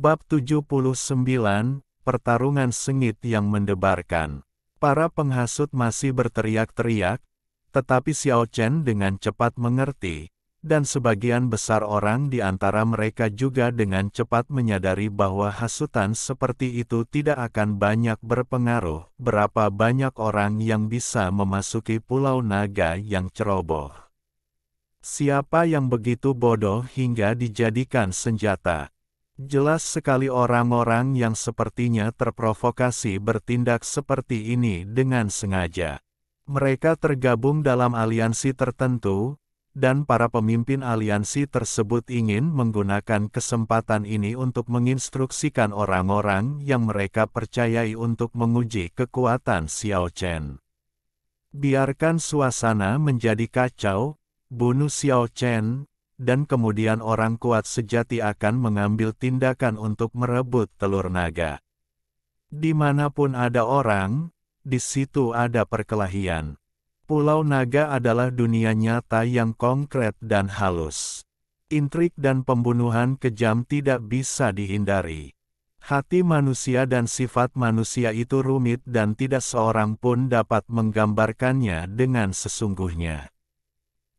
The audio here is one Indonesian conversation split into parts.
Bab 79, Pertarungan Sengit yang Mendebarkan. Para penghasut masih berteriak-teriak, tetapi Xiao Chen dengan cepat mengerti, dan sebagian besar orang di antara mereka juga dengan cepat menyadari bahwa hasutan seperti itu tidak akan banyak berpengaruh. Berapa banyak orang yang bisa memasuki Pulau Naga yang ceroboh? Siapa yang begitu bodoh hingga dijadikan senjata? Jelas sekali orang-orang yang sepertinya terprovokasi bertindak seperti ini dengan sengaja. Mereka tergabung dalam aliansi tertentu, dan para pemimpin aliansi tersebut ingin menggunakan kesempatan ini untuk menginstruksikan orang-orang yang mereka percayai untuk menguji kekuatan Xiao Chen. Biarkan suasana menjadi kacau, bunuh Xiao Chen, dan kemudian orang kuat sejati akan mengambil tindakan untuk merebut telur naga. Dimanapun ada orang, di situ ada perkelahian. Pulau Naga adalah dunia nyata yang konkret dan halus. Intrik dan pembunuhan kejam tidak bisa dihindari. Hati manusia dan sifat manusia itu rumit dan tidak seorang pun dapat menggambarkannya dengan sesungguhnya.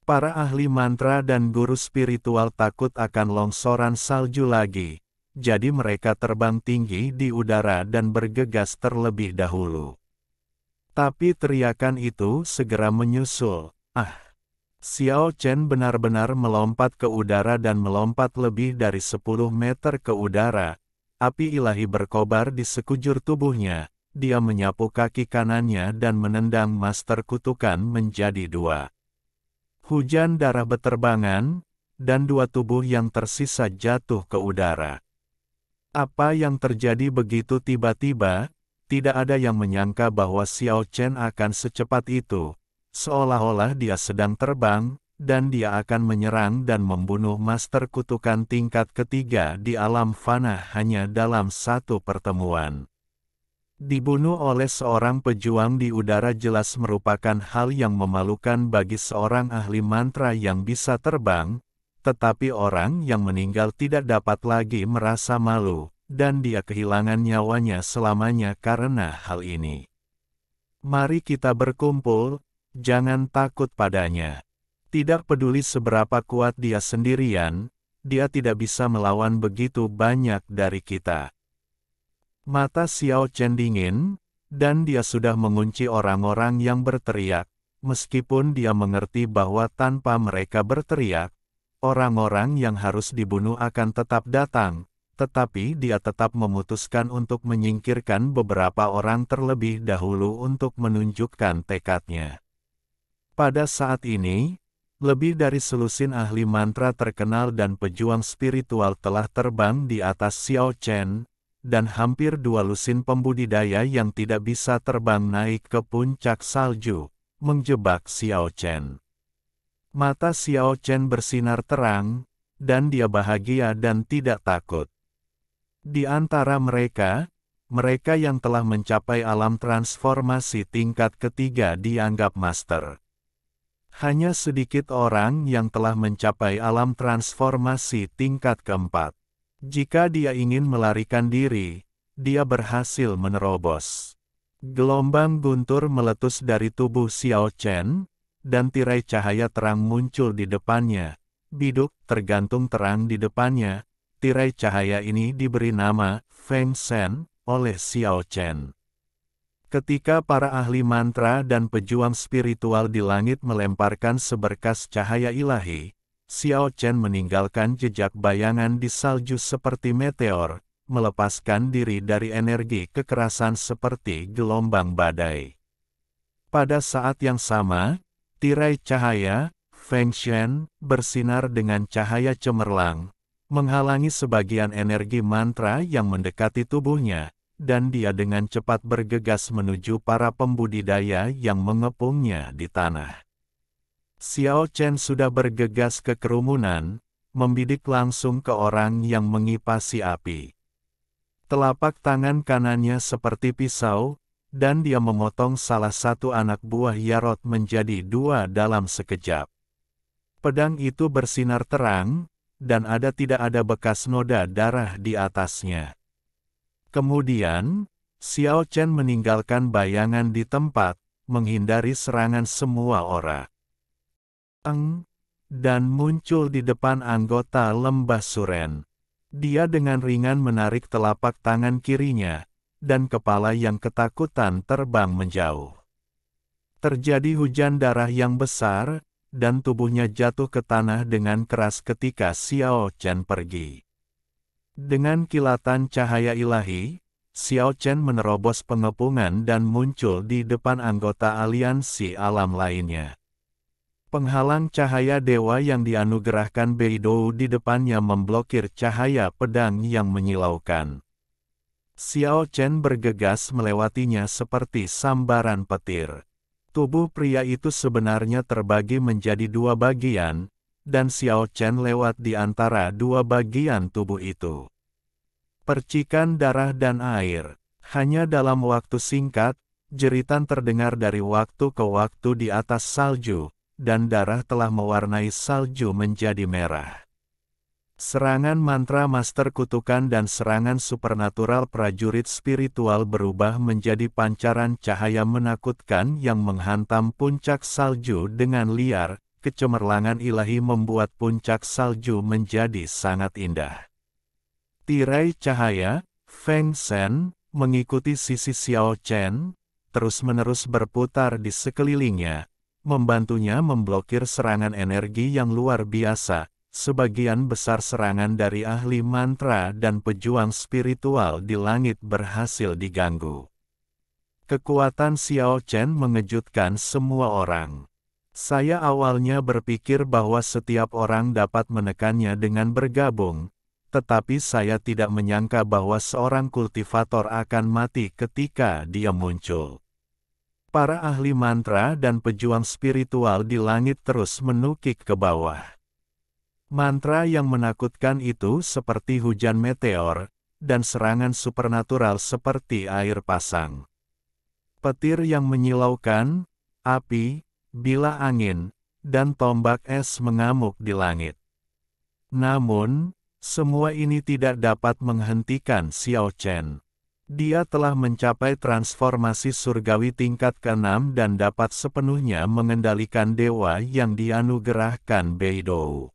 Para ahli mantra dan guru spiritual takut akan longsoran salju lagi, jadi mereka terbang tinggi di udara dan bergegas terlebih dahulu. Tapi teriakan itu segera menyusul. Xiao Chen benar-benar melompat ke udara dan melompat lebih dari 10 meter ke udara. Api ilahi berkobar di sekujur tubuhnya. Dia menyapu kaki kanannya dan menendang master kutukan menjadi dua. Hujan darah beterbangan, dan dua tubuh yang tersisa jatuh ke udara. Apa yang terjadi begitu tiba-tiba? Tidak ada yang menyangka bahwa Xiao Chen akan secepat itu, seolah-olah dia sedang terbang, dan dia akan menyerang dan membunuh master kutukan tingkat ketiga di alam fana hanya dalam satu pertemuan. Dibunuh oleh seorang pejuang di udara jelas merupakan hal yang memalukan bagi seorang ahli mantra yang bisa terbang, tetapi orang yang meninggal tidak dapat lagi merasa malu, dan dia kehilangan nyawanya selamanya karena hal ini. Mari kita berkumpul, jangan takut padanya. Tidak peduli seberapa kuat dia sendirian, dia tidak bisa melawan begitu banyak dari kita. Mata Xiao Chen dingin, dan dia sudah mengunci orang-orang yang berteriak, meskipun dia mengerti bahwa tanpa mereka berteriak, orang-orang yang harus dibunuh akan tetap datang, tetapi dia tetap memutuskan untuk menyingkirkan beberapa orang terlebih dahulu untuk menunjukkan tekadnya. Pada saat ini, lebih dari selusin ahli mantra terkenal dan pejuang spiritual telah terbang di atas Xiao Chen, dan hampir 2 lusin pembudidaya yang tidak bisa terbang naik ke puncak salju, menjebak Xiao Chen. Mata Xiao Chen bersinar terang, dan dia bahagia dan tidak takut. Di antara mereka yang telah mencapai alam transformasi tingkat ketiga dianggap master. Hanya sedikit orang yang telah mencapai alam transformasi tingkat keempat. Jika dia ingin melarikan diri, dia berhasil menerobos. Gelombang guntur meletus dari tubuh Xiao Chen, dan tirai cahaya terang muncul di depannya. Biduk tergantung terang di depannya. Tirai cahaya ini diberi nama Feng Shen oleh Xiao Chen. Ketika para ahli mantra dan pejuang spiritual di langit melemparkan seberkas cahaya ilahi, Xiao Chen meninggalkan jejak bayangan di salju seperti meteor, melepaskan diri dari energi kekerasan seperti gelombang badai. Pada saat yang sama, tirai cahaya, Feng Shen, bersinar dengan cahaya cemerlang, menghalangi sebagian energi mantra yang mendekati tubuhnya, dan dia dengan cepat bergegas menuju para pembudidaya yang mengepungnya di tanah. Xiao Chen sudah bergegas ke kerumunan, membidik langsung ke orang yang mengipasi api. Telapak tangan kanannya seperti pisau, dan dia memotong salah satu anak buah Yarot menjadi 2 dalam sekejap. Pedang itu bersinar terang, dan tidak ada bekas noda darah di atasnya. Kemudian, Xiao Chen meninggalkan bayangan di tempat, menghindari serangan semua orang. Dan muncul di depan anggota lembah Suren. Dia dengan ringan menarik telapak tangan kirinya, dan kepala yang ketakutan terbang menjauh. Terjadi hujan darah yang besar, dan tubuhnya jatuh ke tanah dengan keras ketika Xiao Chen pergi. Dengan kilatan cahaya ilahi, Xiao Chen menerobos pengepungan dan muncul di depan anggota aliansi alam lainnya. Penghalang cahaya dewa yang dianugerahkan Beidou di depannya memblokir cahaya pedang yang menyilaukan. Xiao Chen bergegas melewatinya seperti sambaran petir. Tubuh pria itu sebenarnya terbagi menjadi dua bagian, dan Xiao Chen lewat di antara dua bagian tubuh itu. Percikan darah dan air. Hanya dalam waktu singkat, jeritan terdengar dari waktu ke waktu di atas salju, dan darah telah mewarnai salju menjadi merah. Serangan mantra master kutukan dan serangan supernatural prajurit spiritual berubah menjadi pancaran cahaya menakutkan yang menghantam puncak salju dengan liar. Kecemerlangan ilahi membuat puncak salju menjadi sangat indah. Tirai cahaya, Feng Shen, mengikuti sisi Xiao Chen, terus-menerus berputar di sekelilingnya, membantunya memblokir serangan energi yang luar biasa. Sebagian besar serangan dari ahli mantra dan pejuang spiritual di langit berhasil diganggu. Kekuatan Xiao Chen mengejutkan semua orang. Saya awalnya berpikir bahwa setiap orang dapat menekannya dengan bergabung, tetapi saya tidak menyangka bahwa seorang kultivator akan mati ketika dia muncul. Para ahli mantra dan pejuang spiritual di langit terus menukik ke bawah. Mantra yang menakutkan itu seperti hujan meteor, dan serangan supernatural seperti air pasang. Petir yang menyilaukan, api, bilah angin, dan tombak es mengamuk di langit. Namun, semua ini tidak dapat menghentikan Xiao Chen. Dia telah mencapai transformasi surgawi tingkat ke-6 dan dapat sepenuhnya mengendalikan dewa yang dianugerahkan Beidou.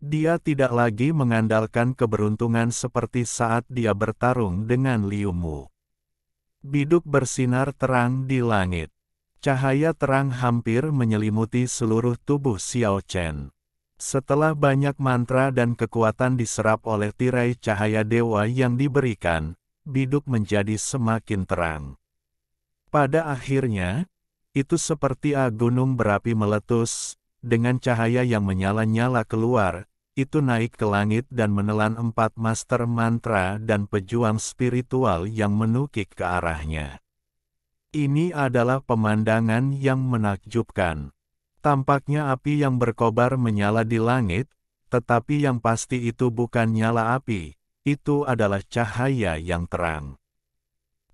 Dia tidak lagi mengandalkan keberuntungan seperti saat dia bertarung dengan Liu Mu. Biduk bersinar terang di langit. Cahaya terang hampir menyelimuti seluruh tubuh Xiao Chen. Setelah banyak mantra dan kekuatan diserap oleh tirai cahaya dewa yang diberikan, biduk menjadi semakin terang. Pada akhirnya, itu seperti gunung berapi meletus, dengan cahaya yang menyala-nyala keluar, itu naik ke langit dan menelan 4 master mantra dan pejuang spiritual yang menukik ke arahnya. Ini adalah pemandangan yang menakjubkan. Tampaknya api yang berkobar menyala di langit, tetapi yang pasti itu bukan nyala api. Itu adalah cahaya yang terang.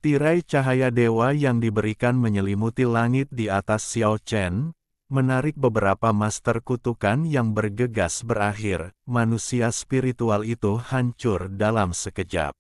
Tirai cahaya dewa yang diberikan menyelimuti langit di atas Xiao Chen, menarik beberapa master kutukan yang bergegas berakhir. Manusia spiritual itu hancur dalam sekejap.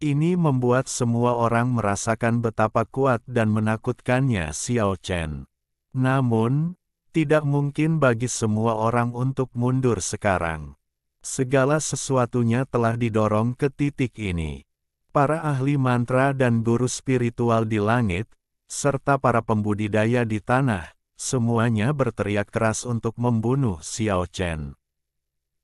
Ini membuat semua orang merasakan betapa kuat dan menakutkannya Xiao Chen. Namun, tidak mungkin bagi semua orang untuk mundur sekarang. Segala sesuatunya telah didorong ke titik ini. Para ahli mantra dan guru spiritual di langit, serta para pembudidaya di tanah, semuanya berteriak keras untuk membunuh Xiao Chen.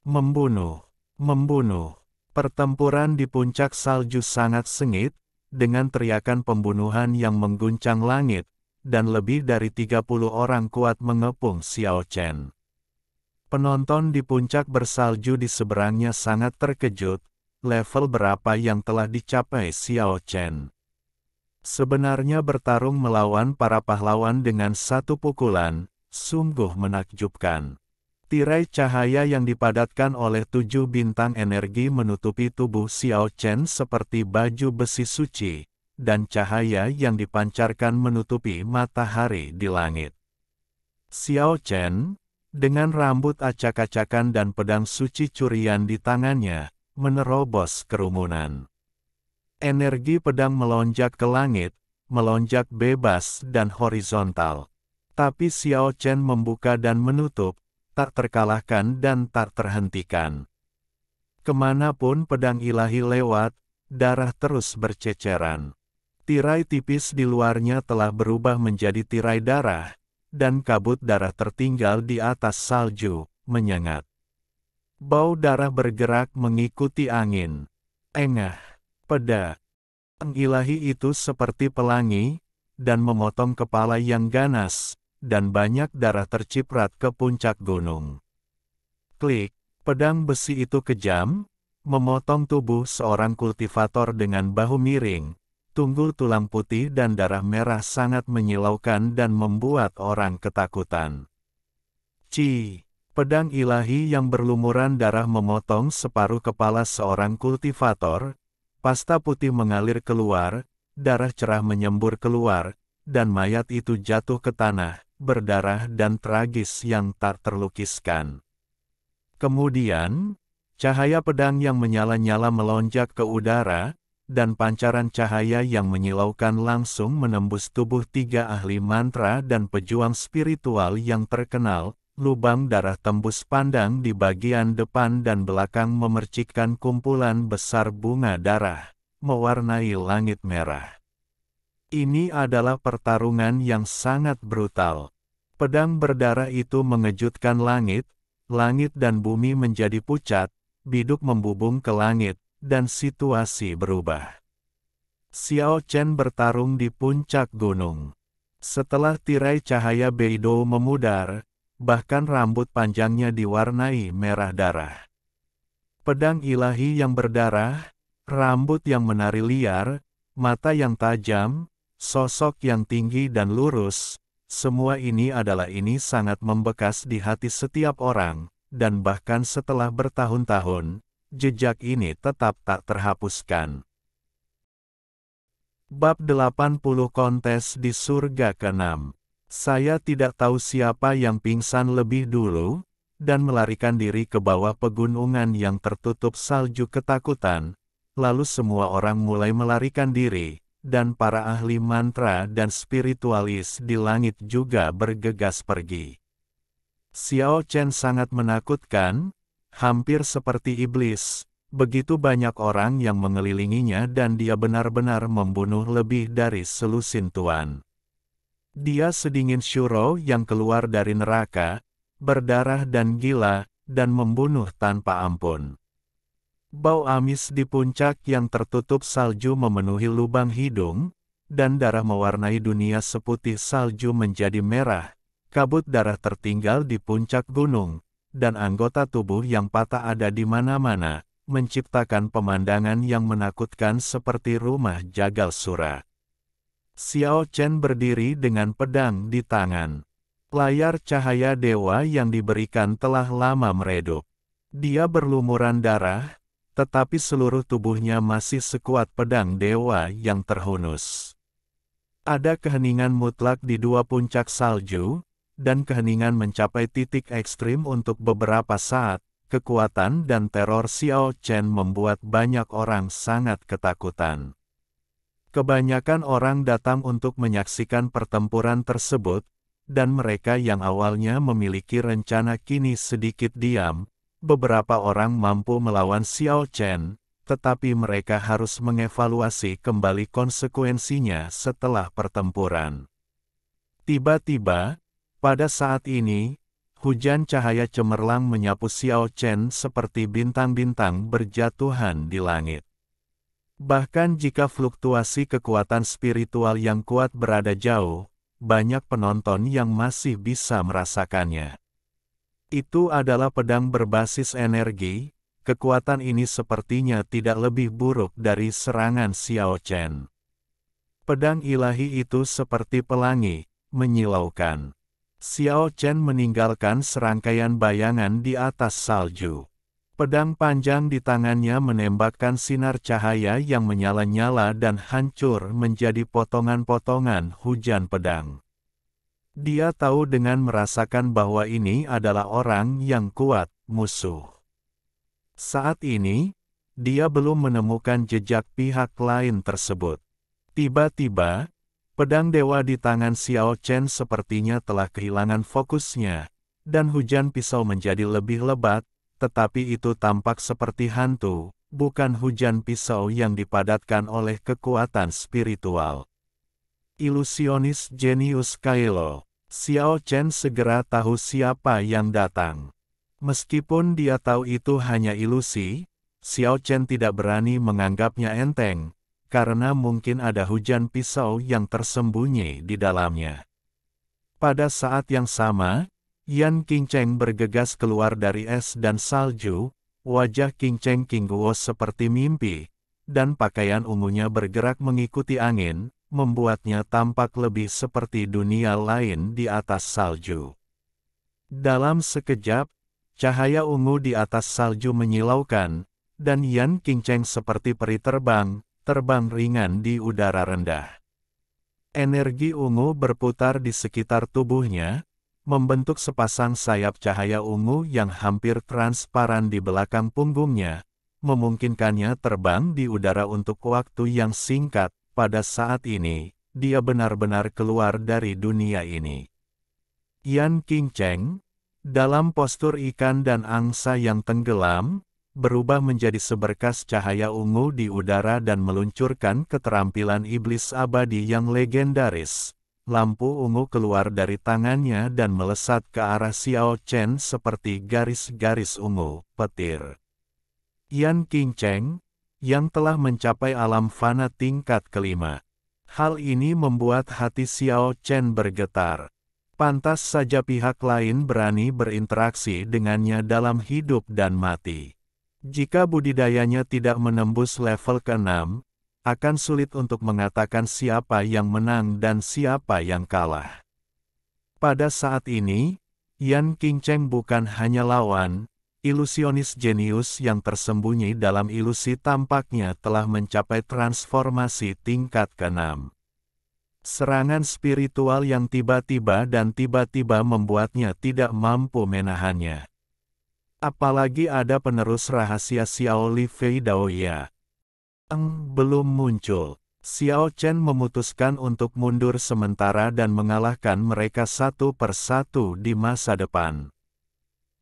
Membunuh, membunuh. Pertempuran di puncak salju sangat sengit, dengan teriakan pembunuhan yang mengguncang langit, dan lebih dari 30 orang kuat mengepung Xiao Chen. Penonton di puncak bersalju di seberangnya sangat terkejut, level berapa yang telah dicapai Xiao Chen. Sebenarnya bertarung melawan para pahlawan dengan satu pukulan, sungguh menakjubkan. Tirai cahaya yang dipadatkan oleh 7 bintang energi menutupi tubuh Xiao Chen seperti baju besi suci, dan cahaya yang dipancarkan menutupi matahari di langit. Xiao Chen, Dengan rambut acak-acakan dan pedang suci curian di tangannya, menerobos kerumunan. Energi pedang melonjak ke langit, melonjak bebas dan horizontal. Tapi Xiao Chen membuka dan menutup, tak terkalahkan dan tak terhentikan. Kemanapun pedang ilahi lewat, darah terus berceceran. Tirai tipis di luarnya telah berubah menjadi tirai darah, dan kabut darah tertinggal di atas salju, menyengat. Bau darah bergerak mengikuti angin. Engah, pedang ilahi itu seperti pelangi, dan memotong kepala yang ganas, dan banyak darah terciprat ke puncak gunung. Klik, pedang besi itu kejam, memotong tubuh seorang kultivator dengan bahu miring. Tunggul tulang putih dan darah merah sangat menyilaukan dan membuat orang ketakutan. Pedang ilahi yang berlumuran darah memotong separuh kepala seorang kultivator, pasta putih mengalir keluar, darah cerah menyembur keluar, dan mayat itu jatuh ke tanah, berdarah dan tragis yang tak terlukiskan. Kemudian, cahaya pedang yang menyala-nyala melonjak ke udara, dan pancaran cahaya yang menyilaukan langsung menembus tubuh 3 ahli mantra dan pejuang spiritual yang terkenal. Lubang darah tembus pandang di bagian depan dan belakang memercikkan kumpulan besar bunga darah, mewarnai langit merah. Ini adalah pertarungan yang sangat brutal. Pedang berdarah itu mengejutkan langit, langit dan bumi menjadi pucat, biduk membubung ke langit, dan situasi berubah. Xiao Chen bertarung di puncak gunung. Setelah tirai cahaya Beidou memudar, bahkan rambut panjangnya diwarnai merah darah. Pedang ilahi yang berdarah, rambut yang menari liar, mata yang tajam, sosok yang tinggi dan lurus, semua ini sangat membekas di hati setiap orang, dan bahkan setelah bertahun-tahun, jejak ini tetap tak terhapuskan. Bab 80 Kontes di Surga ke-6. Saya tidak tahu siapa yang pingsan lebih dulu, dan melarikan diri ke bawah pegunungan yang tertutup salju ketakutan, lalu semua orang mulai melarikan diri, dan para ahli mantra dan spiritualis di langit juga bergegas pergi. Xiao Chen sangat menakutkan, hampir seperti iblis, begitu banyak orang yang mengelilinginya dan dia benar-benar membunuh lebih dari selusin tuan. Dia sedingin Shuro yang keluar dari neraka, berdarah dan gila, dan membunuh tanpa ampun. Bau amis di puncak yang tertutup salju memenuhi lubang hidung, dan darah mewarnai dunia seputih salju menjadi merah, kabut darah tertinggal di puncak gunung, dan anggota tubuh yang patah ada di mana-mana, menciptakan pemandangan yang menakutkan seperti rumah jagal sura. Xiao Chen berdiri dengan pedang di tangan. Layar cahaya dewa yang diberikan telah lama meredup. Dia berlumuran darah, tetapi seluruh tubuhnya masih sekuat pedang dewa yang terhunus. Ada keheningan mutlak di dua puncak salju, dan keheningan mencapai titik ekstrim untuk beberapa saat. Kekuatan dan teror Xiao Chen membuat banyak orang sangat ketakutan. Kebanyakan orang datang untuk menyaksikan pertempuran tersebut, dan mereka yang awalnya memiliki rencana kini sedikit diam. Beberapa orang mampu melawan Xiao Chen, tetapi mereka harus mengevaluasi kembali konsekuensinya setelah pertempuran. Tiba-tiba, pada saat ini, hujan cahaya cemerlang menyapu Xiao Chen seperti bintang-bintang berjatuhan di langit. Bahkan jika fluktuasi kekuatan spiritual yang kuat berada jauh, banyak penonton yang masih bisa merasakannya. Itu adalah pedang berbasis energi, kekuatan ini sepertinya tidak lebih buruk dari serangan Xiao Chen. Pedang ilahi itu seperti pelangi, menyilaukan. Xiao Chen meninggalkan serangkaian bayangan di atas salju. Pedang panjang di tangannya menembakkan sinar cahaya yang menyala-nyala dan hancur menjadi potongan-potongan hujan pedang. Dia tahu dengan merasakan bahwa ini adalah orang yang kuat, musuh. Saat ini, dia belum menemukan jejak pihak lain tersebut. Tiba-tiba, pedang dewa di tangan Xiao Chen sepertinya telah kehilangan fokusnya, dan hujan pisau menjadi lebih lebat, tetapi itu tampak seperti hantu, bukan hujan pisau yang dipadatkan oleh kekuatan spiritual. Ilusionis jenius Kylo. Xiao Chen segera tahu siapa yang datang. Meskipun dia tahu itu hanya ilusi, Xiao Chen tidak berani menganggapnya enteng, karena mungkin ada hujan pisau yang tersembunyi di dalamnya. Pada saat yang sama, Yan Qingcheng bergegas keluar dari es dan salju, wajah Qingcheng Qingguo seperti mimpi, dan pakaian ungunya bergerak mengikuti angin, membuatnya tampak lebih seperti dunia lain di atas salju. Dalam sekejap, cahaya ungu di atas salju menyilaukan, dan Yan Qingcheng seperti peri terbang ringan di udara rendah. Energi ungu berputar di sekitar tubuhnya, membentuk sepasang sayap cahaya ungu yang hampir transparan di belakang punggungnya, memungkinkannya terbang di udara untuk waktu yang singkat. Pada saat ini, dia benar-benar keluar dari dunia ini. Yan Qingcheng, dalam postur ikan dan angsa yang tenggelam, berubah menjadi seberkas cahaya ungu di udara dan meluncurkan keterampilan iblis abadi yang legendaris. Lampu ungu keluar dari tangannya dan melesat ke arah Xiao Chen seperti garis-garis ungu, petir. Yan Qingcheng, yang telah mencapai alam fana tingkat kelima. Hal ini membuat hati Xiao Chen bergetar. Pantas saja pihak lain berani berinteraksi dengannya dalam hidup dan mati. Jika budidayanya tidak menembus level ke-6, akan sulit untuk mengatakan siapa yang menang dan siapa yang kalah. Pada saat ini, Yan Qingcheng bukan hanya lawan, ilusionis jenius yang tersembunyi dalam ilusi tampaknya telah mencapai transformasi tingkat ke-6. Serangan spiritual yang tiba-tiba membuatnya tidak mampu menahannya. Apalagi ada penerus rahasia Xiao Li Fei Daoya. Belum muncul. Xiao Chen memutuskan untuk mundur sementara dan mengalahkan mereka satu persatu di masa depan.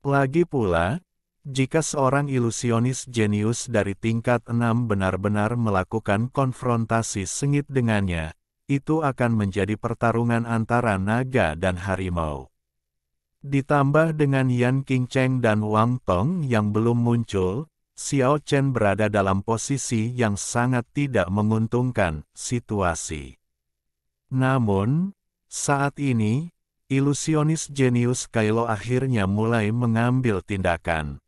Lagi pula, jika seorang ilusionis jenius dari tingkat 6 benar-benar melakukan konfrontasi sengit dengannya, itu akan menjadi pertarungan antara naga dan harimau. Ditambah dengan Yan Qingcheng dan Wang Tong yang belum muncul, Xiao Chen berada dalam posisi yang sangat tidak menguntungkan situasi. Namun, saat ini, ilusionis jenius Kylo akhirnya mulai mengambil tindakan.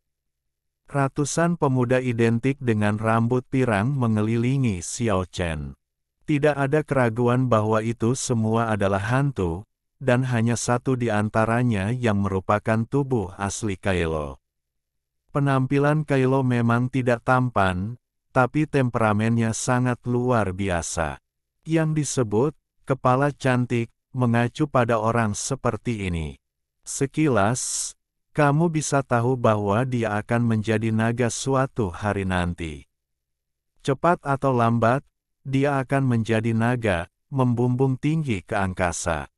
Ratusan pemuda identik dengan rambut pirang mengelilingi Xiao Chen. Tidak ada keraguan bahwa itu semua adalah hantu, dan hanya satu di antaranya yang merupakan tubuh asli Kylo. Penampilan Kylo memang tidak tampan, tapi temperamennya sangat luar biasa. Yang disebut, kepala cantik, mengacu pada orang seperti ini. Sekilas, kamu bisa tahu bahwa dia akan menjadi naga suatu hari nanti. Cepat atau lambat, dia akan menjadi naga, membumbung tinggi ke angkasa.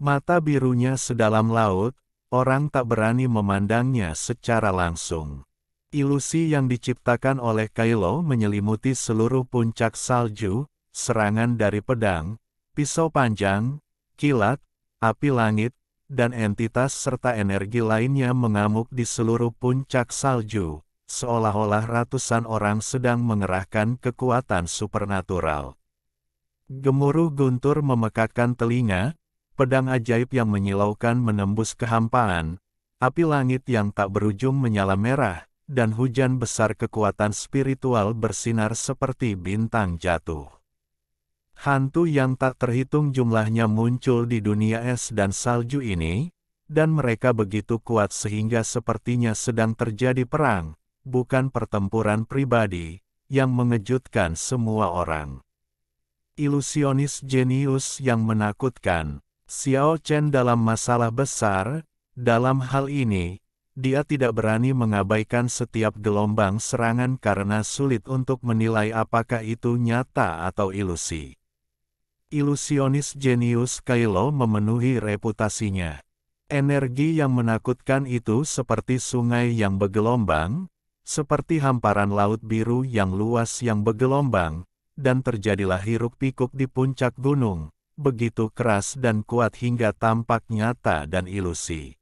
Mata birunya sedalam laut, orang tak berani memandangnya secara langsung. Ilusi yang diciptakan oleh Kylo menyelimuti seluruh puncak salju, serangan dari pedang, pisau panjang, kilat, api langit, dan entitas serta energi lainnya mengamuk di seluruh puncak salju, seolah-olah ratusan orang sedang mengerahkan kekuatan supernatural. Gemuruh guntur memekakkan telinga, pedang ajaib yang menyilaukan menembus kehampaan, api langit yang tak berujung menyala merah, dan hujan besar kekuatan spiritual bersinar seperti bintang jatuh. Hantu yang tak terhitung jumlahnya muncul di dunia es dan salju ini, dan mereka begitu kuat sehingga sepertinya sedang terjadi perang, bukan pertempuran pribadi, yang mengejutkan semua orang. Ilusionis jenius yang menakutkan. Xiao Chen dalam masalah besar. Dalam hal ini, dia tidak berani mengabaikan setiap gelombang serangan karena sulit untuk menilai apakah itu nyata atau ilusi. Ilusionis jenius Kylo memenuhi reputasinya. Energi yang menakutkan itu seperti sungai yang bergelombang, seperti hamparan laut biru yang luas yang bergelombang, dan terjadilah hiruk-pikuk di puncak gunung, begitu keras dan kuat hingga tampak nyata dan ilusi.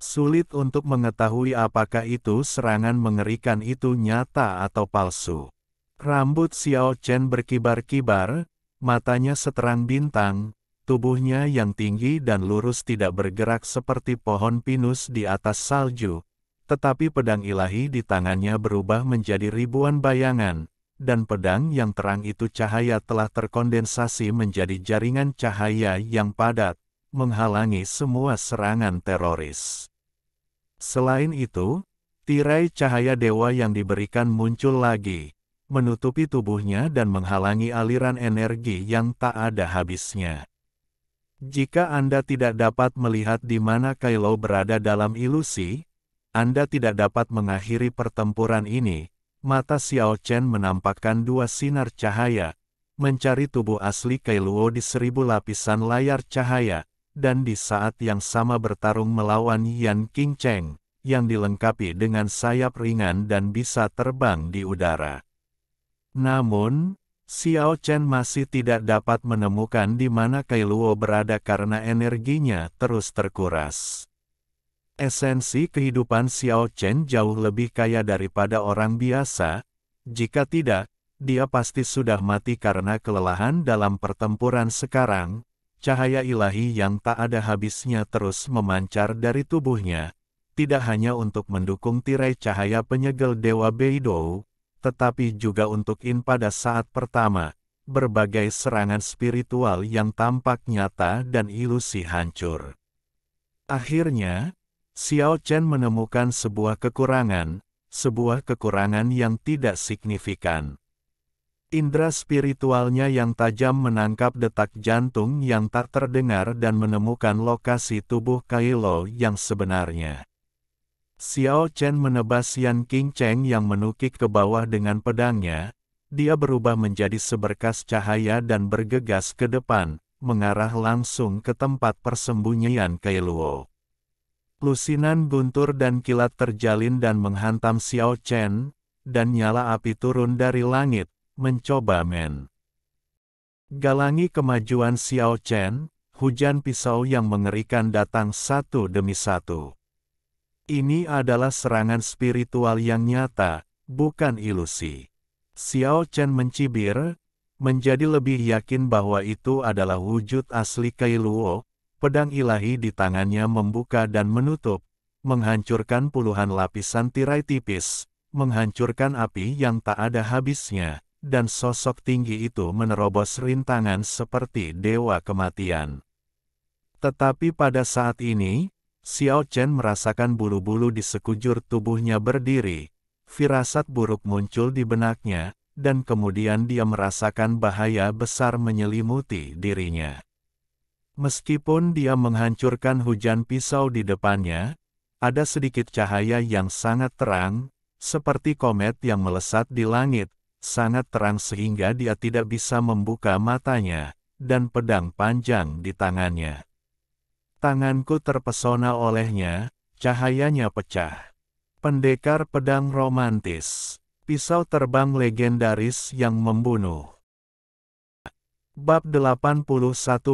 Sulit untuk mengetahui apakah itu serangan mengerikan itu nyata atau palsu. Rambut Xiao Chen berkibar-kibar, matanya seterang bintang, tubuhnya yang tinggi dan lurus tidak bergerak seperti pohon pinus di atas salju, tetapi pedang ilahi di tangannya berubah menjadi ribuan bayangan, dan pedang yang terang itu cahaya telah terkondensasi menjadi jaringan cahaya yang padat, menghalangi semua serangan teroris. Selain itu, tirai cahaya dewa yang diberikan muncul lagi, menutupi tubuhnya dan menghalangi aliran energi yang tak ada habisnya. Jika Anda tidak dapat melihat di mana Kylo berada dalam ilusi, Anda tidak dapat mengakhiri pertempuran ini. Mata Xiao Chen menampakkan dua sinar cahaya, mencari tubuh asli Kylo di 1000 lapisan layar cahaya, dan di saat yang sama bertarung melawan Yan Qingcheng, yang dilengkapi dengan sayap ringan dan bisa terbang di udara. Namun, Xiao Chen masih tidak dapat menemukan di mana Kylo berada karena energinya terus terkuras. Esensi kehidupan Xiao Chen jauh lebih kaya daripada orang biasa, jika tidak, dia pasti sudah mati karena kelelahan dalam pertempuran sekarang. Cahaya ilahi yang tak ada habisnya terus memancar dari tubuhnya, tidak hanya untuk mendukung tirai cahaya penyegel Dewa Beidou, tetapi juga untuk pada saat pertama, berbagai serangan spiritual yang tampak nyata dan ilusi hancur. Akhirnya, Xiao Chen menemukan sebuah kekurangan yang tidak signifikan. Indra spiritualnya yang tajam menangkap detak jantung yang tak terdengar dan menemukan lokasi tubuh Kylo yang sebenarnya. Xiao Chen menebas Yan Qingcheng yang menukik ke bawah dengan pedangnya, dia berubah menjadi seberkas cahaya dan bergegas ke depan, mengarah langsung ke tempat persembunyian Kylo. Lusinan guntur dan kilat terjalin dan menghantam Xiao Chen, dan nyala api turun dari langit, mencoba galangi kemajuan Xiao Chen. Hujan pisau yang mengerikan datang satu demi satu. Ini adalah serangan spiritual yang nyata, bukan ilusi. Xiao Chen mencibir, menjadi lebih yakin bahwa itu adalah wujud asli Kylo. Pedang ilahi di tangannya membuka dan menutup, menghancurkan puluhan lapisan tirai tipis, menghancurkan api yang tak ada habisnya, dan sosok tinggi itu menerobos rintangan seperti dewa kematian. Tetapi pada saat ini, Xiao Chen merasakan bulu-bulu di sekujur tubuhnya berdiri, firasat buruk muncul di benaknya, dan kemudian dia merasakan bahaya besar menyelimuti dirinya. Meskipun dia menghancurkan hujan pisau di depannya, ada sedikit cahaya yang sangat terang, seperti komet yang melesat di langit, sangat terang sehingga dia tidak bisa membuka matanya, dan pedang panjang di tangannya. Tanganku terpesona olehnya, cahayanya pecah. Pendekar pedang romantis, pisau terbang legendaris yang membunuh. Bab 81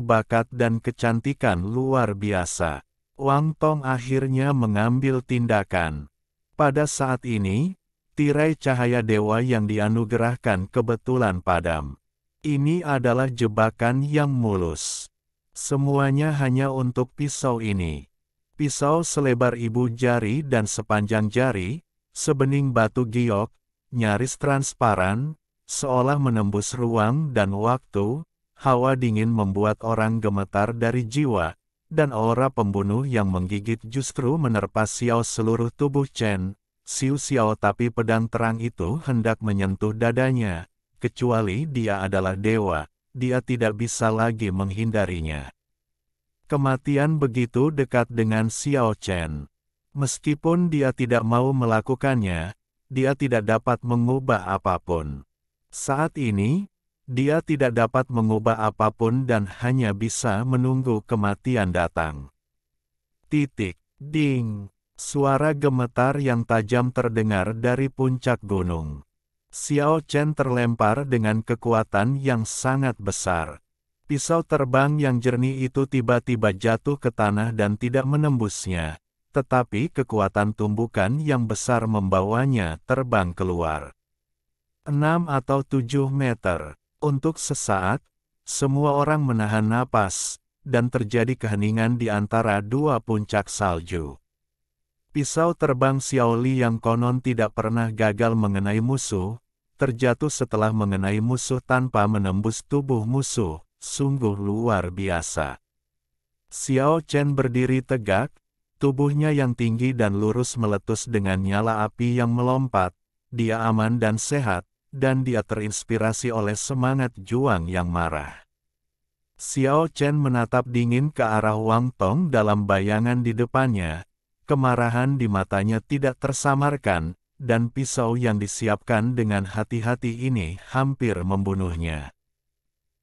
Bakat dan Kecantikan Luar Biasa. Wang Tong akhirnya mengambil tindakan. Pada saat ini, tirai cahaya dewa yang dianugerahkan kebetulan padam. Ini adalah jebakan yang mulus. Semuanya hanya untuk pisau ini. Pisau selebar ibu jari dan sepanjang jari, sebening batu giok, nyaris transparan, seolah menembus ruang dan waktu. Hawa dingin membuat orang gemetar dari jiwa, dan aura pembunuh yang menggigit justru menerpa Xiao seluruh tubuh Chen. Xiao tapi pedang terang itu hendak menyentuh dadanya. Kecuali dia adalah dewa, dia tidak bisa lagi menghindarinya. Kematian begitu dekat dengan Xiao Chen. Meskipun dia tidak mau melakukannya, dia tidak dapat mengubah apapun. Saat ini, dia tidak dapat mengubah apapun dan hanya bisa menunggu kematian datang. Ding. Suara gemetar yang tajam terdengar dari puncak gunung. Xiao Chen terlempar dengan kekuatan yang sangat besar. Pisau terbang yang jernih itu tiba-tiba jatuh ke tanah dan tidak menembusnya, tetapi kekuatan tumbukan yang besar membawanya terbang keluar. 6 atau 7 meter. Untuk sesaat, semua orang menahan napas, dan terjadi keheningan di antara dua puncak salju. Pisau terbang Xiao Li yang konon tidak pernah gagal mengenai musuh, terjatuh setelah mengenai musuh tanpa menembus tubuh musuh. Sungguh luar biasa. Xiao Chen berdiri tegak, tubuhnya yang tinggi dan lurus meletus dengan nyala api yang melompat. Dia aman dan sehat, dan dia terinspirasi oleh semangat juang yang marah. Xiao Chen menatap dingin ke arah Wang Tong dalam bayangan di depannya. Kemarahan di matanya tidak tersamarkan, dan pisau yang disiapkan dengan hati-hati ini hampir membunuhnya.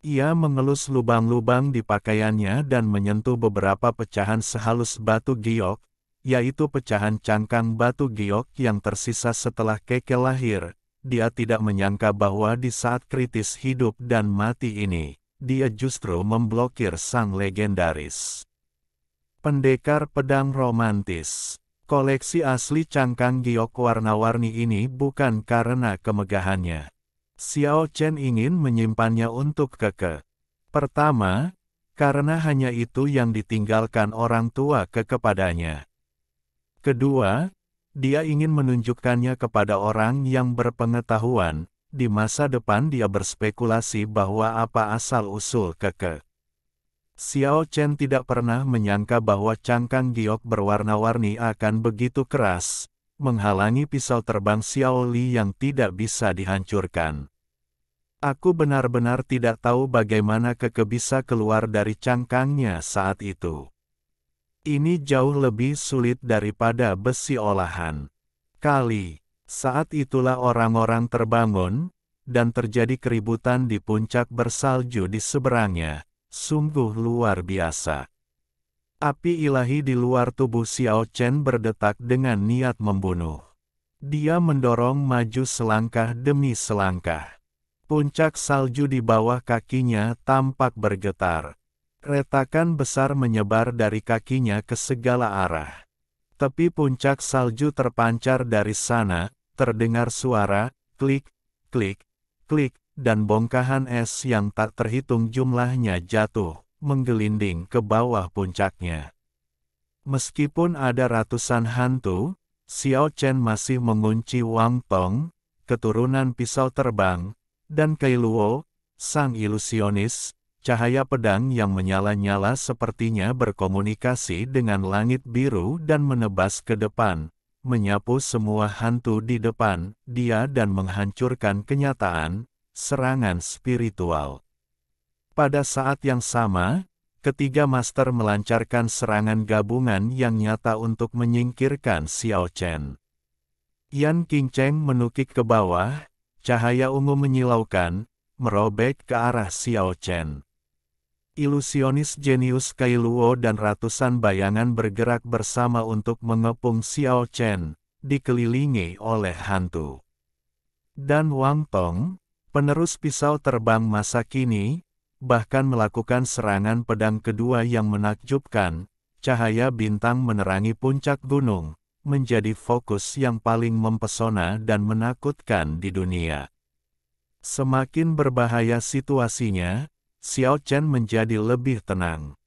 Ia mengelus lubang-lubang di pakaiannya dan menyentuh beberapa pecahan sehalus batu giok, yaitu pecahan cangkang batu giok yang tersisa setelah Keke lahir. Dia tidak menyangka bahwa di saat kritis hidup dan mati ini, dia justru memblokir sang legendaris. Pendekar pedang romantis. Koleksi asli cangkang giok warna-warni ini bukan karena kemegahannya. Xiao Chen ingin menyimpannya untuk Keke. Pertama, karena hanya itu yang ditinggalkan orang tua kepadanya. Kedua, dia ingin menunjukkannya kepada orang yang berpengetahuan. Di masa depan dia berspekulasi bahwa apa asal-usul Keke. Xiao Chen tidak pernah menyangka bahwa cangkang giok berwarna-warni akan begitu keras, menghalangi pisau terbang Xiao Li yang tidak bisa dihancurkan. Aku benar-benar tidak tahu bagaimana Keke bisa keluar dari cangkangnya saat itu. Ini jauh lebih sulit daripada besi olahan. Saat itulah orang-orang terbangun, dan terjadi keributan di puncak bersalju di seberangnya. Sungguh luar biasa. Api ilahi di luar tubuh Xiao Chen berdetak dengan niat membunuh. Dia mendorong maju selangkah demi selangkah. Puncak salju di bawah kakinya tampak bergetar. Retakan besar menyebar dari kakinya ke segala arah. Tepi puncak salju terpancar dari sana, terdengar suara, klik, klik, klik, dan bongkahan es yang tak terhitung jumlahnya jatuh, menggelinding ke bawah puncaknya. Meskipun ada ratusan hantu, Xiao Chen masih mengunci Wang Tong, keturunan pisau terbang, dan Kai Luo, sang ilusionis. Cahaya pedang yang menyala-nyala sepertinya berkomunikasi dengan langit biru dan menebas ke depan, menyapu semua hantu di depan dia dan menghancurkan kenyataan. Serangan spiritual. Pada saat yang sama, ketiga master melancarkan serangan gabungan yang nyata untuk menyingkirkan Xiao Chen. Yan Qingcheng menukik ke bawah, cahaya ungu menyilaukan, merobek ke arah Xiao Chen. Ilusionis jenius Kai Luo dan ratusan bayangan bergerak bersama untuk mengepung Xiao Chen, dikelilingi oleh hantu. Dan Wang Tong, penerus pisau terbang masa kini, bahkan melakukan serangan pedang kedua yang menakjubkan. Cahaya bintang menerangi puncak gunung, menjadi fokus yang paling mempesona dan menakutkan di dunia. Semakin berbahaya situasinya, Xiao Chen menjadi lebih tenang.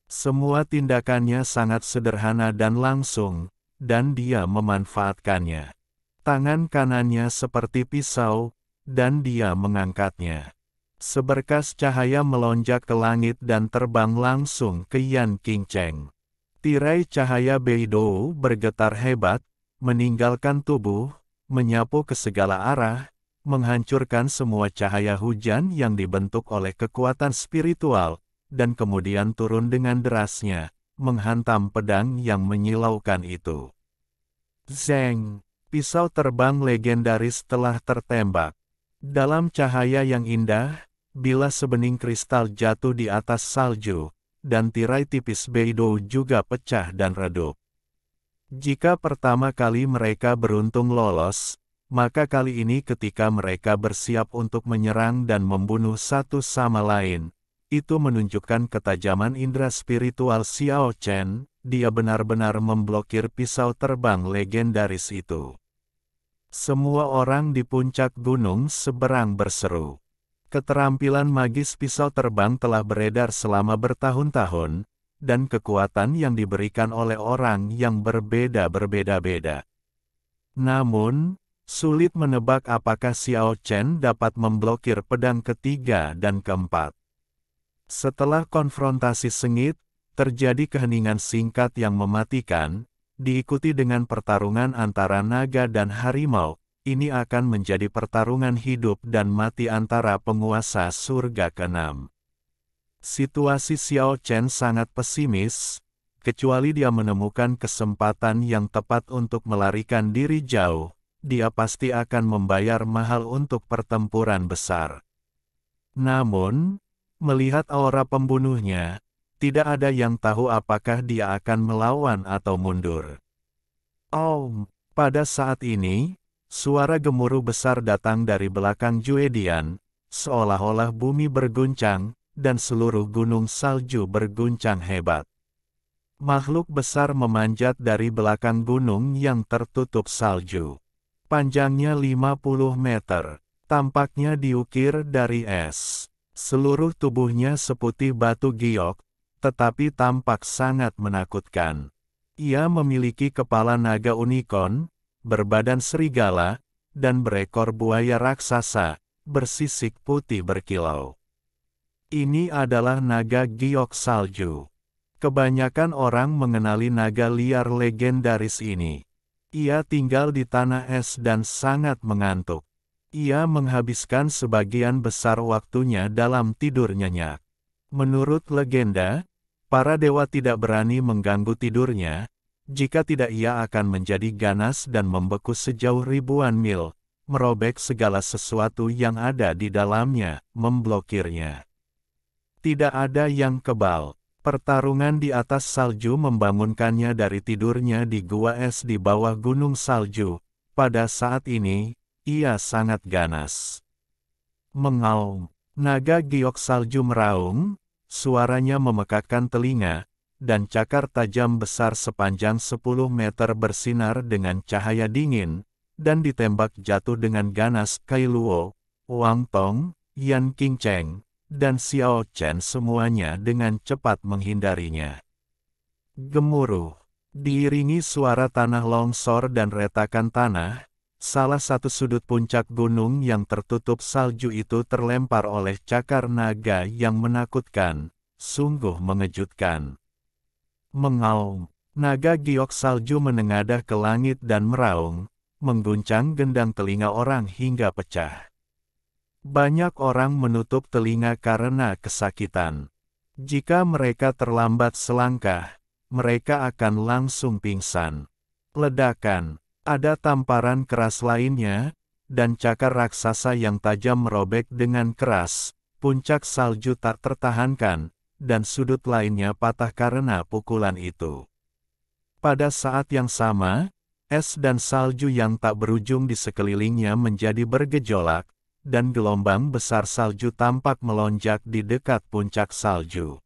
Semua tindakannya sangat sederhana dan langsung, dan dia memanfaatkannya. Tangan kanannya seperti pisau, dan dia mengangkatnya. Seberkas cahaya melonjak ke langit dan terbang langsung ke Yan Qingcheng. Tirai cahaya Beidou bergetar hebat, meninggalkan tubuh, menyapu ke segala arah, menghancurkan semua cahaya hujan yang dibentuk oleh kekuatan spiritual, dan kemudian turun dengan derasnya, menghantam pedang yang menyilaukan itu. Zeng! Pisau terbang legendaris telah tertembak. Dalam cahaya yang indah, bilas sebening kristal jatuh di atas salju, dan tirai tipis Beidou juga pecah dan redup. Jika pertama kali mereka beruntung lolos, maka kali ini ketika mereka bersiap untuk menyerang dan membunuh satu sama lain, itu menunjukkan ketajaman indera spiritual Xiao Chen. Dia benar-benar memblokir pisau terbang legendaris itu. Semua orang di puncak gunung seberang berseru. Keterampilan magis pisau terbang telah beredar selama bertahun-tahun, dan kekuatan yang diberikan oleh orang yang berbeda-beda. Namun, sulit menebak apakah Xiao Chen dapat memblokir pedang ketiga dan keempat. Setelah konfrontasi sengit, terjadi keheningan singkat yang mematikan, diikuti dengan pertarungan antara naga dan harimau. Ini akan menjadi pertarungan hidup dan mati antara penguasa surga ke-6. Situasi Xiao Chen sangat pesimis, kecuali dia menemukan kesempatan yang tepat untuk melarikan diri jauh, dia pasti akan membayar mahal untuk pertempuran besar. Namun, melihat aura pembunuhnya, tidak ada yang tahu apakah dia akan melawan atau mundur. Oh, pada saat ini, suara gemuruh besar datang dari belakang Juedian, seolah-olah bumi berguncang, dan seluruh gunung salju berguncang hebat. Makhluk besar memanjat dari belakang gunung yang tertutup salju. Panjangnya 50 meter, tampaknya diukir dari es. Seluruh tubuhnya seputih batu giok, tetapi tampak sangat menakutkan. Ia memiliki kepala naga unicorn, berbadan serigala, dan berekor buaya raksasa, bersisik putih berkilau. Ini adalah naga giok salju. Kebanyakan orang mengenali naga liar legendaris ini. Ia tinggal di tanah es dan sangat mengantuk. Ia menghabiskan sebagian besar waktunya dalam tidur nyenyak. Menurut legenda, para dewa tidak berani mengganggu tidurnya, jika tidak ia akan menjadi ganas dan membeku sejauh ribuan mil, merobek segala sesuatu yang ada di dalamnya, memblokirnya. Tidak ada yang kebal. Pertarungan di atas salju membangunkannya dari tidurnya di gua es di bawah gunung salju. Pada saat ini, ia sangat ganas. Mengaum, naga giok salju meraung, suaranya memekakkan telinga, dan cakar tajam besar sepanjang 10 meter bersinar dengan cahaya dingin, dan ditembak jatuh dengan ganas Kailuo, Wang Tong, Yan Qingcheng, dan Xiao Chen semuanya dengan cepat menghindarinya. Gemuruh, diiringi suara tanah longsor dan retakan tanah, salah satu sudut puncak gunung yang tertutup salju itu terlempar oleh cakar naga yang menakutkan, sungguh mengejutkan. Mengaum, naga giok salju menengadah ke langit dan meraung, mengguncang gendang telinga orang hingga pecah. Banyak orang menutup telinga karena kesakitan. Jika mereka terlambat selangkah, mereka akan langsung pingsan. Ledakan, ada tamparan keras lainnya, dan cakar raksasa yang tajam merobek dengan keras, puncak salju tak tertahankan, dan sudut lainnya patah karena pukulan itu. Pada saat yang sama, es dan salju yang tak berujung di sekelilingnya menjadi bergejolak, dan gelombang besar salju tampak melonjak di dekat puncak salju.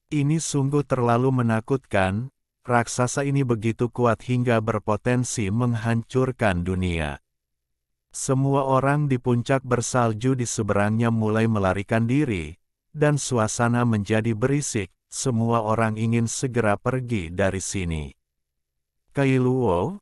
Ini sungguh terlalu menakutkan, raksasa ini begitu kuat hingga berpotensi menghancurkan dunia. Semua orang di puncak bersalju di seberangnya mulai melarikan diri, dan suasana menjadi berisik, semua orang ingin segera pergi dari sini. Kailuo,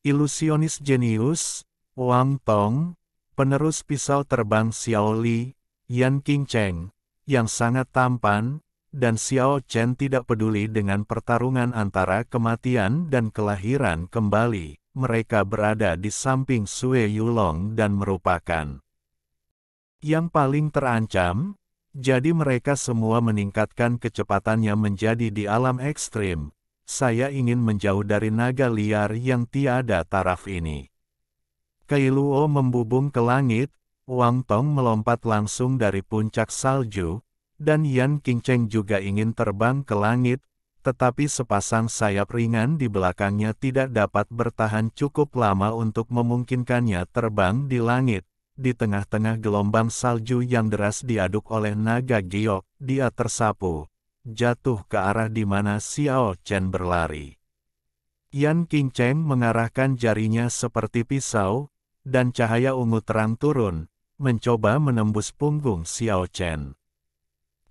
ilusionis jenius, Wang Tong, penerus pisau terbang Xiao Li, Yan Qingcheng, yang sangat tampan, dan Xiao Chen tidak peduli dengan pertarungan antara kematian dan kelahiran kembali, mereka berada di samping Sue Yulong dan merupakan yang paling terancam. Jadi mereka semua meningkatkan kecepatannya menjadi di alam ekstrim. Saya ingin menjauh dari naga liar yang tiada taraf ini. Kailuo membubung ke langit, Wang Tong melompat langsung dari puncak salju, dan Yan Qingcheng juga ingin terbang ke langit, tetapi sepasang sayap ringan di belakangnya tidak dapat bertahan cukup lama untuk memungkinkannya terbang di langit. Di tengah-tengah gelombang salju yang deras diaduk oleh naga giok, dia tersapu, jatuh ke arah di mana Xiao Chen berlari. Yan Qingcheng mengarahkan jarinya seperti pisau, dan cahaya ungu terang turun, mencoba menembus punggung Xiao Chen.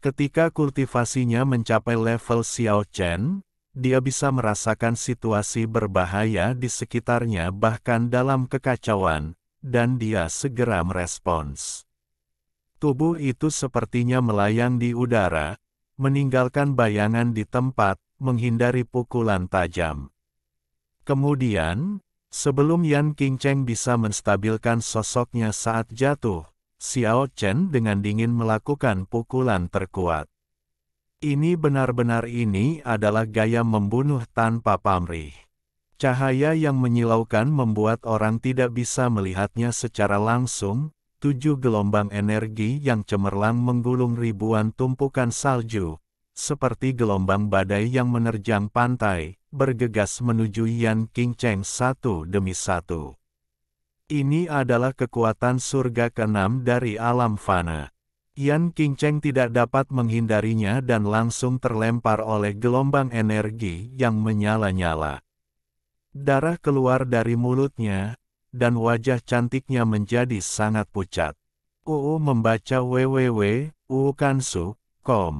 Ketika kultivasinya mencapai level Xiao Chen, dia bisa merasakan situasi berbahaya di sekitarnya bahkan dalam kekacauan, dan dia segera merespons. Tubuh itu sepertinya melayang di udara, meninggalkan bayangan di tempat, menghindari pukulan tajam. Kemudian, sebelum Yan Qingcheng bisa menstabilkan sosoknya saat jatuh, Xiao Chen dengan dingin melakukan pukulan terkuat. Ini benar-benar adalah gaya membunuh tanpa pamrih. Cahaya yang menyilaukan membuat orang tidak bisa melihatnya secara langsung. 7 gelombang energi yang cemerlang menggulung ribuan tumpukan salju, seperti gelombang badai yang menerjang pantai, bergegas menuju Yan Qingcheng satu demi satu. Ini adalah kekuatan surga ke-6 dari alam fana. Yan Qingcheng tidak dapat menghindarinya dan langsung terlempar oleh gelombang energi yang menyala-nyala. Darah keluar dari mulutnya, dan wajah cantiknya menjadi sangat pucat. Membaca www.uukansu.com.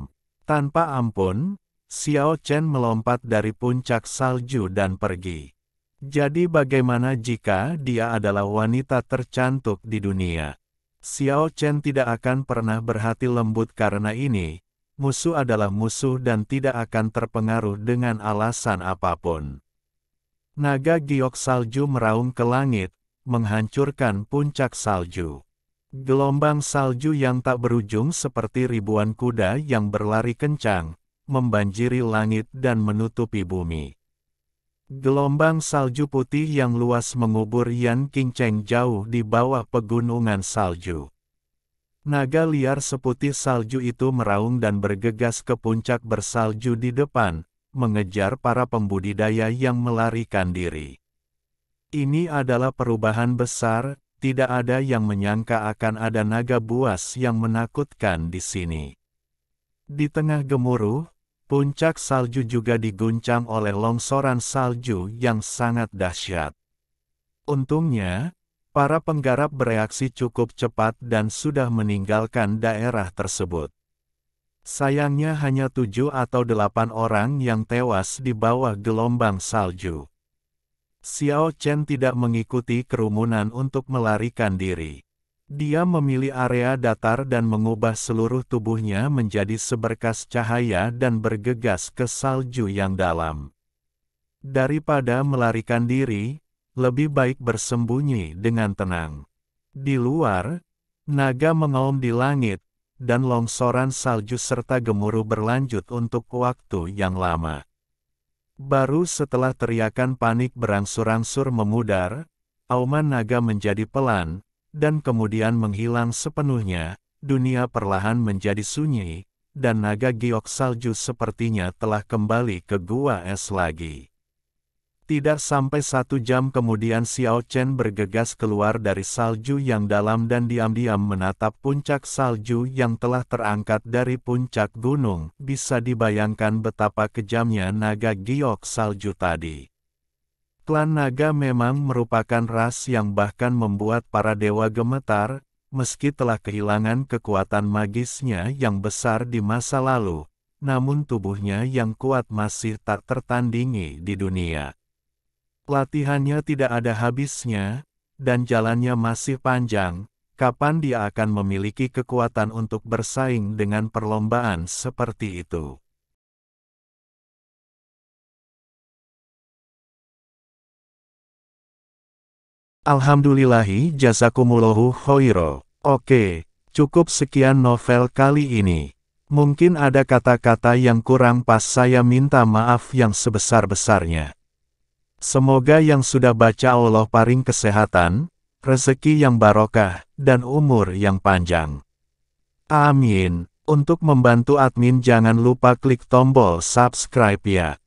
Tanpa ampun, Xiao Chen melompat dari puncak salju dan pergi. Jadi bagaimana jika dia adalah wanita tercantik di dunia? Xiao Chen tidak akan pernah berhati lembut karena ini. Musuh adalah musuh dan tidak akan terpengaruh dengan alasan apapun. Naga giok salju meraung ke langit, menghancurkan puncak salju. Gelombang salju yang tak berujung seperti ribuan kuda yang berlari kencang, membanjiri langit dan menutupi bumi. Gelombang salju putih yang luas mengubur Yan Qingcheng jauh di bawah pegunungan salju. Naga liar seputih salju itu meraung dan bergegas ke puncak bersalju di depan, mengejar para pembudidaya yang melarikan diri. Ini adalah perubahan besar, tidak ada yang menyangka akan ada naga buas yang menakutkan di sini. Di tengah gemuruh, puncak salju juga diguncang oleh longsoran salju yang sangat dahsyat. Untungnya, para penggarap bereaksi cukup cepat dan sudah meninggalkan daerah tersebut. Sayangnya hanya 7 atau 8 orang yang tewas di bawah gelombang salju. Xiao Chen tidak mengikuti kerumunan untuk melarikan diri. Dia memilih area datar dan mengubah seluruh tubuhnya menjadi seberkas cahaya dan bergegas ke salju yang dalam. Daripada melarikan diri, lebih baik bersembunyi dengan tenang. Di luar, naga mengaum di langit, dan longsoran salju serta gemuruh berlanjut untuk waktu yang lama. Baru setelah teriakan panik berangsur-angsur memudar, auman naga menjadi pelan, dan kemudian menghilang sepenuhnya, dunia perlahan menjadi sunyi, dan naga giok salju sepertinya telah kembali ke gua es lagi. Tidak sampai 1 jam kemudian Xiao Chen bergegas keluar dari salju yang dalam dan diam-diam menatap puncak salju yang telah terangkat dari puncak gunung. Bisa dibayangkan betapa kejamnya naga giok salju tadi. Klan naga memang merupakan ras yang bahkan membuat para dewa gemetar, meski telah kehilangan kekuatan magisnya yang besar di masa lalu, namun tubuhnya yang kuat masih tak tertandingi di dunia. Latihannya tidak ada habisnya, dan jalannya masih panjang. Kapan dia akan memiliki kekuatan untuk bersaing dengan perlombaan seperti itu? Alhamdulillahi jazakumullahu khoiro. Oke, Cukup sekian novel kali ini. Mungkin ada kata-kata yang kurang pas, saya minta maaf yang sebesar-besarnya. Semoga yang sudah baca Allah paring kesehatan, rezeki yang barokah, dan umur yang panjang. Amin. Untuk membantu admin jangan lupa klik tombol subscribe ya.